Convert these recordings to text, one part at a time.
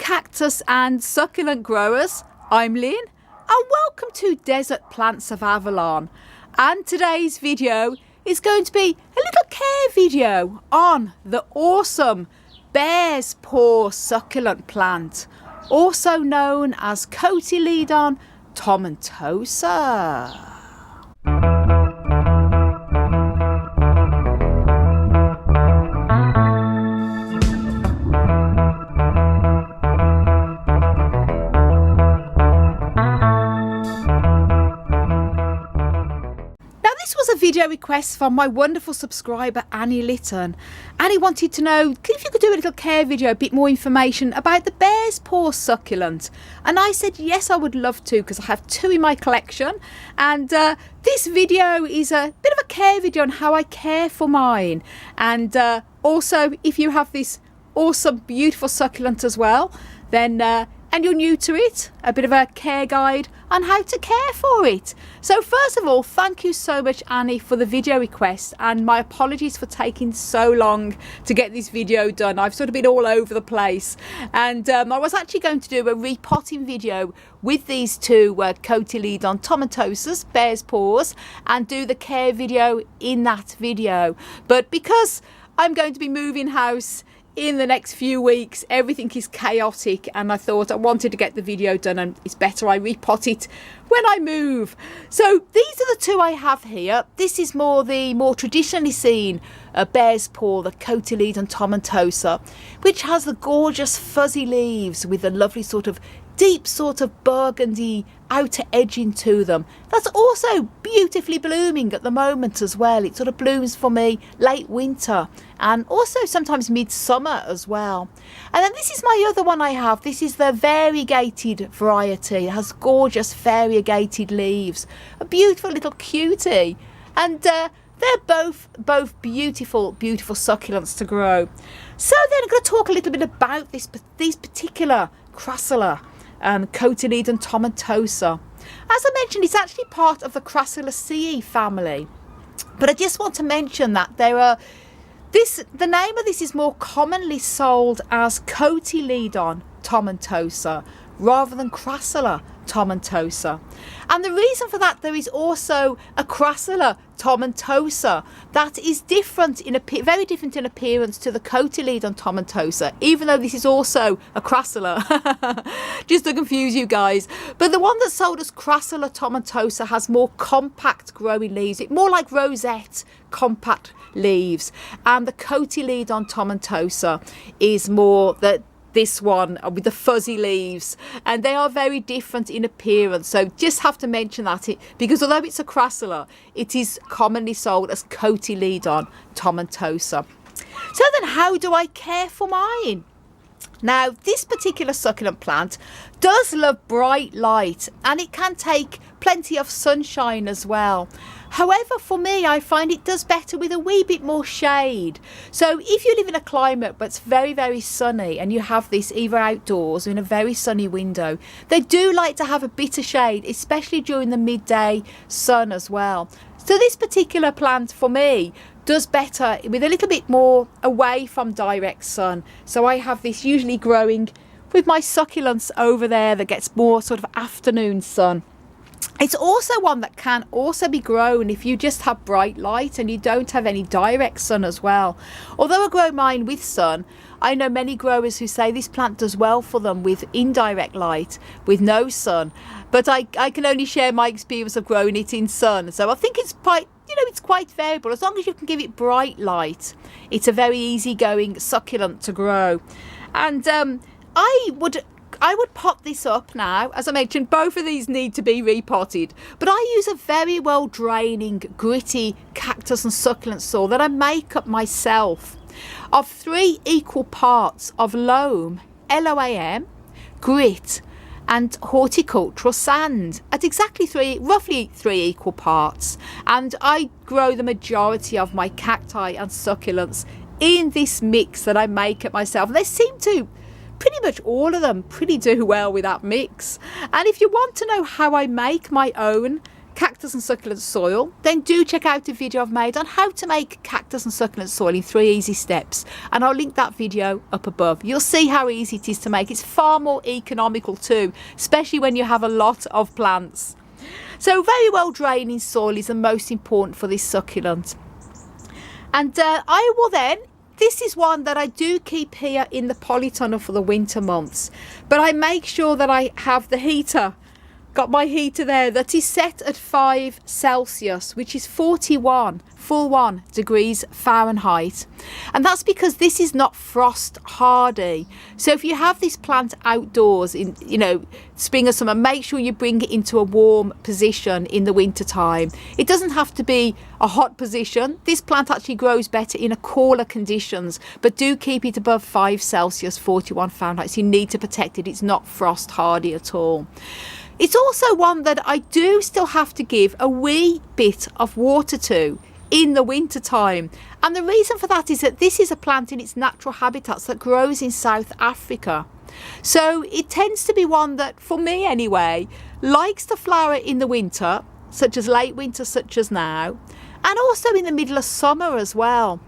cactus and succulent growers, I'm Lynn and welcome to Desert Plants of Avalon, and today's video is going to be a little care video on the awesome bear's paw succulent plant, also known as Cotyledon tomentosa. Video request from my wonderful subscriber Annie Litton. Annie wanted to know if you could do a little care video, a bit more information about the bear's paw succulent, and I said yes, I would love to, because I have two in my collection, and this video is a bit of a care video on how I care for mine, and also if you have this awesome beautiful succulent as well, then and you're new to it, a bit of a care guide on how to care for it. So first of all, thank you so much, Annie, for the video request, and my apologies for taking so long to get this video done. I've sort of been all over the place, and I was actually going to do a repotting video with these two Cotyledon tomentosas, bear's paws, and do the care video in that video. But because I'm going to be moving house in the next few weeks, everything is chaotic, and I thought I wanted to get the video done, and it's better I repot it when I move. So these are the two I have here. This is the more traditionally seen bear's paw, the Cotyledon tomentosa, which has the gorgeous fuzzy leaves with a lovely sort of deep sort of burgundy outer edging to them. That's also beautifully blooming at the moment as well. It sort of blooms for me late winter and also sometimes midsummer as well. And then this is my other one I have. This is the variegated variety. It has gorgeous variegated leaves, a beautiful little cutie, and they're both beautiful succulents to grow. So then I'm going to talk a little bit about these particular crassula, Cotyledon tomentosa. As I mentioned, it's actually part of the Crassulaceae family, but I just want to mention that the name of this is more commonly sold as Cotyledon tomentosa rather than Crassula tomentosa, and the reason for that, there is also a Crassula tomentosa that is very different in appearance to the Cotyledon tomentosa, even though this is also a Crassula, just to confuse you guys. But the one that's sold as Crassula tomentosa has more compact growing leaves, more like rosette compact leaves, and the Cotyledon tomentosa is more this one with the fuzzy leaves, and they are very different in appearance. So just have to mention that, because although it's a crassula, it is commonly sold as Cotyledon tomentosa. So then, how do I care for mine? Now, this particular succulent plant does love bright light, and it can take plenty of sunshine as well. However, for me, I find it does better with a wee bit more shade. So if you live in a climate that's very, very sunny, and you have this either outdoors or in a very sunny window, they do like to have a bit of shade, especially during the midday sun as well. So this particular plant for me does better with a little bit more away from direct sun. So I have this usually growing with my succulents over there that gets more sort of afternoon sun. It's also one that can also be grown if you just have bright light and you don't have any direct sun as well. Although I grow mine with sun, I know many growers who say this plant does well for them with indirect light, with no sun. But I can only share my experience of growing it in sun. So I think it's quite variable. As long as you can give it bright light, it's a very easygoing succulent to grow. And I would pot this up now. As I mentioned, both of these need to be repotted, but I use a very well draining, gritty cactus and succulent soil that I make up myself of 3 equal parts of loam, LOAM, grit, and horticultural sand at roughly 3 equal parts. And I grow the majority of my cacti and succulents in this mix that I make up myself. And they seem to, pretty much all of them, do well with that mix. And if you want to know how I make my own cactus and succulent soil, then do check out a video I've made on how to make cactus and succulent soil in 3 easy steps, and I'll link that video up above. You'll see how easy it is to make. It's far more economical too, especially when you have a lot of plants. So very well draining soil is the most important for this succulent. And I will then, this is one that I do keep here in the polytunnel for the winter months, but I make sure that I have the heater, got my heater there, that is set at 5 Celsius, which is 41 degrees Fahrenheit. And that's because this is not frost hardy. So if you have this plant outdoors in, you know, spring or summer, make sure you bring it into a warm position in the winter time. It doesn't have to be a hot position. This plant actually grows better in a cooler conditions, but do keep it above 5 Celsius, 41 Fahrenheit. So you need to protect it. It's not frost hardy at all. It's also one that I do still have to give a wee bit of water to in the winter time, and the reason for that is that this is a plant in its natural habitats that grows in South Africa. So it tends to be one that, for me anyway, likes to flower in the winter, such as late winter, such as now, and also in the middle of summer as well.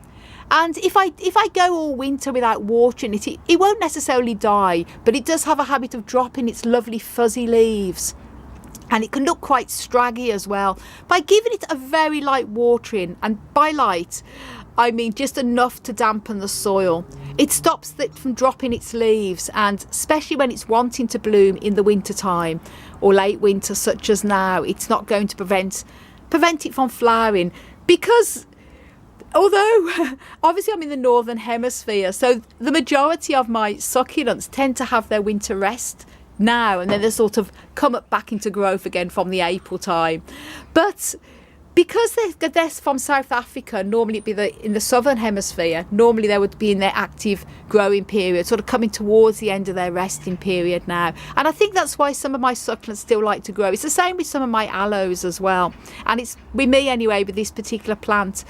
And if I go all winter without watering it, it won't necessarily die, but it does have a habit of dropping its lovely fuzzy leaves. And it can look quite straggy as well. By giving it a very light watering, and by light I mean just enough to dampen the soil, it stops it from dropping its leaves, and especially when it's wanting to bloom in the winter time or late winter such as now, it's not going to prevent it from flowering. Because although obviously I'm in the northern hemisphere, so the majority of my succulents tend to have their winter rest now, and then they sort of come up back into growth again from the April time. But because they're from South Africa, normally it'd be in the southern hemisphere, normally they would be in their active growing period, sort of coming towards the end of their resting period now. And I think that's why some of my succulents still like to grow. It's the same with some of my aloes as well, and it's with me anyway with this particular plant.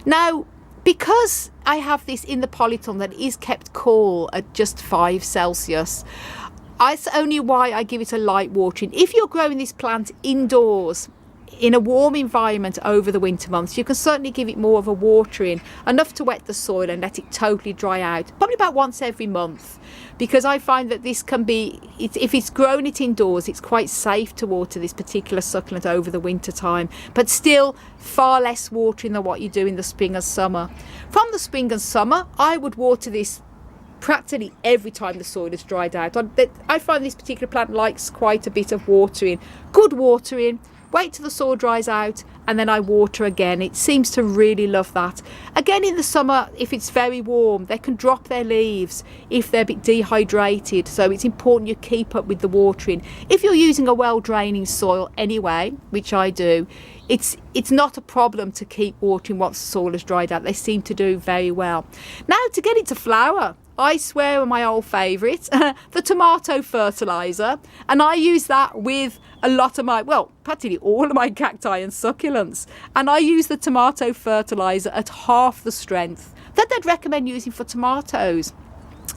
Now, because I have this in the polytunnel that is kept cool at just 5 Celsius, that's only why I give it a light watering. If you're growing this plant indoors in a warm environment over the winter months, you can certainly give it more of a watering, enough to wet the soil and let it totally dry out, probably about once every month, because I find that this can be, if it's grown it indoors, it's quite safe to water this particular succulent over the winter time, but still far less watering than what you do in the spring and summer. From the spring and summer, I would water this practically every time the soil is dried out. I find this particular plant likes quite a bit of watering, good watering, wait till the soil dries out, and then I water again. It seems to really love that. Again, in the summer, if it's very warm, they can drop their leaves if they're a bit dehydrated, so it's important you keep up with the watering. If you're using a well draining soil anyway, which I do, it's not a problem to keep watering once the soil is dried out. They seem to do very well. Now, to get it to flower, I swear are my old favourite, the tomato fertiliser, and I use that with a lot of my, well, practically all of my cacti and succulents, and I use the tomato fertiliser at half the strength that they'd recommend using for tomatoes.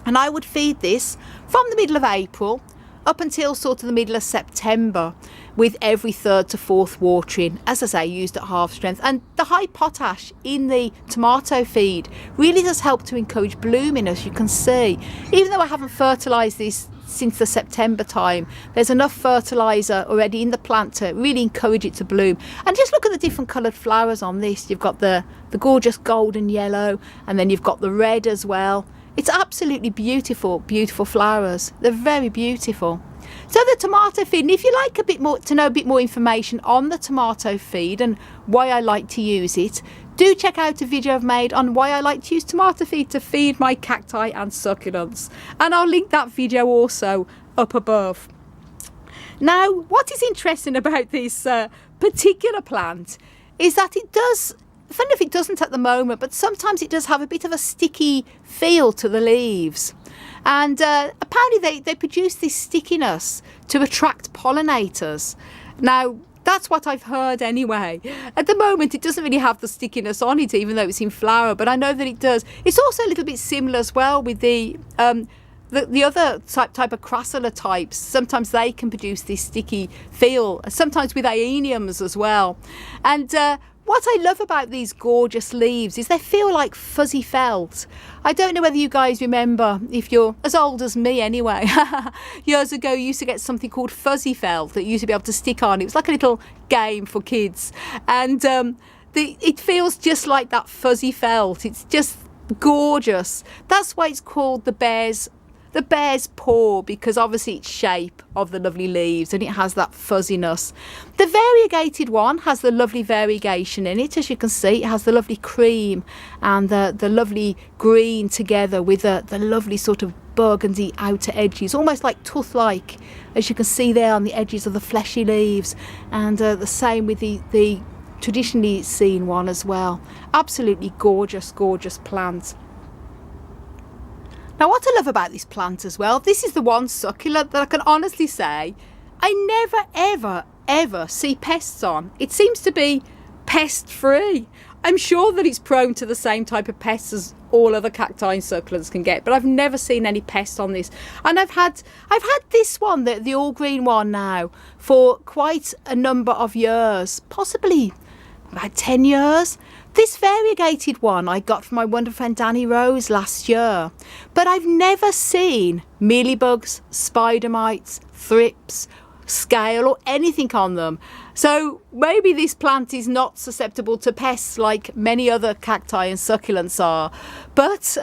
And I would feed this from the middle of April up until sort of the middle of September, with every 3rd to 4th watering, as I say, used at half strength. And the high potash in the tomato feed really does help to encourage blooming, as you can see. Even though I haven't fertilised this since the September time, there's enough fertiliser already in the plant to really encourage it to bloom. And just look at the different coloured flowers on this. You've got the gorgeous golden yellow, and then you've got the red as well. It's absolutely beautiful, beautiful flowers. They're very beautiful. So the tomato feed, and if you like to know a bit more information on the tomato feed and why I like to use it, do check out a video I've made on why I like to use tomato feed to feed my cacti and succulents. And I'll link that video also up above. Now, what is interesting about this particular plant is that it does, I don't know if it doesn't at the moment, but sometimes it does have a bit of a sticky feel to the leaves. And apparently they produce this stickiness to attract pollinators. Now, that's what I've heard anyway. At the moment, it doesn't really have the stickiness on it, even though it's in flower, but I know that it does. It's also a little bit similar as well with the the other type of crassula types, sometimes they can produce this sticky feel, sometimes with aeniums as well. And what I love about these gorgeous leaves is they feel like fuzzy felt. I don't know whether you guys remember, if you're as old as me anyway, years ago you used to get something called fuzzy felt that you used to be able to stick on. It was like a little game for kids, and it feels just like that fuzzy felt. It's just gorgeous. That's why it's called the bear's paw, because obviously it's shape of the lovely leaves and it has that fuzziness. The variegated one has the lovely variegation in it. As you can see, it has the lovely cream and the lovely green together with the lovely sort of burgundy outer edges, almost like tooth-like, as you can see there on the edges of the fleshy leaves. And the same with the traditionally seen one as well. Absolutely gorgeous, gorgeous plant. Now, what I love about this plant as well, this is the one succulent that I can honestly say I never, ever see pests on. It seems to be pest-free. I'm sure that it's prone to the same type of pests as all other cacti and succulents can get, but I've never seen any pests on this. And I've had this one, the all-green one now, for quite a number of years, possibly about 10 years. This variegated one I got from my wonderful friend Danny Rose last year, but I've never seen mealybugs, spider mites, thrips, scale or anything on them. So maybe this plant is not susceptible to pests like many other cacti and succulents are, but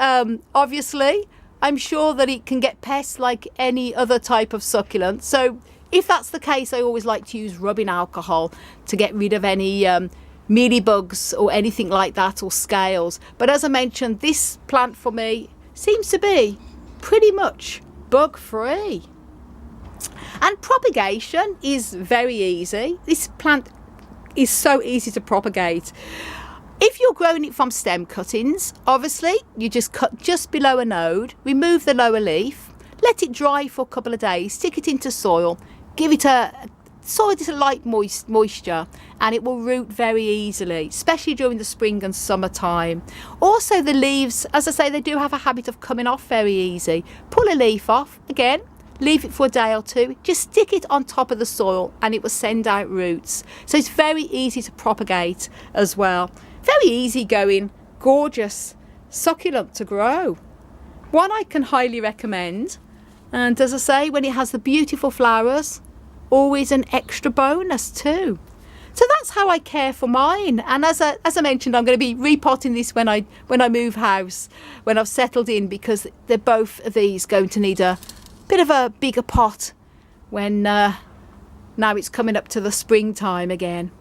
obviously I'm sure that it can get pests like any other type of succulent. So if that's the case, I always like to use rubbing alcohol to get rid of any mealybugs or anything like that, or scales. But as I mentioned, this plant for me seems to be pretty much bug free. And propagation is very easy. This plant is so easy to propagate. If you're growing it from stem cuttings, obviously you just cut just below a node, remove the lower leaf, let it dry for a couple of days, stick it into soil, give it a light moisture, and it will root very easily, especially during the spring and summertime. Also, the leaves, as I say, they do have a habit of coming off very easy. Pull a leaf off, again, leave it for a day or two, just stick it on top of the soil and it will send out roots. So it's very easy to propagate as well. Very easy going, gorgeous succulent to grow. One I can highly recommend, and as I say, when it has the beautiful flowers, always an extra bonus too. So that's how I care for mine. And as I mentioned, I'm going to be repotting this when I move house, when I've settled in, because they're both of these going to need a bit of a bigger pot when now it's coming up to the springtime again.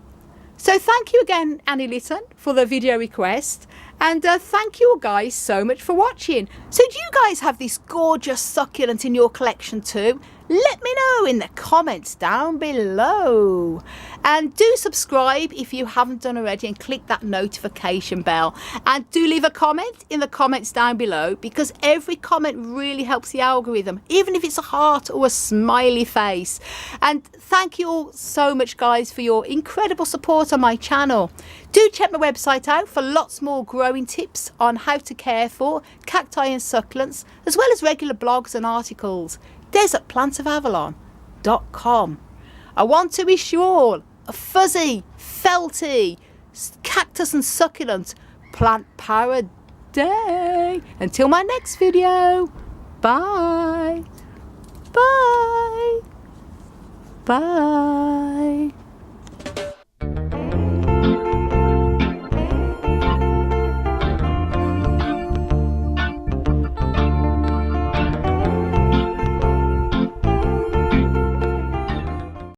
So thank you again, Annie Litton, for the video request. And thank you all guys so much for watching. So do you guys have this gorgeous succulent in your collection too? Let me know in the comments down below. And do subscribe if you haven't done already, and click that notification bell. And do leave a comment in the comments down below, because every comment really helps the algorithm, even if it's a heart or a smiley face. And thank you all so much guys for your incredible support on my channel. Do check my website out for lots more growing tips on how to care for cacti and succulents, as well as regular blogs and articles. desertplantsofavalon.com. I want to wish you all a fuzzy, felty, cactus and succulent plant power day. Until my next video, bye. Bye. Bye.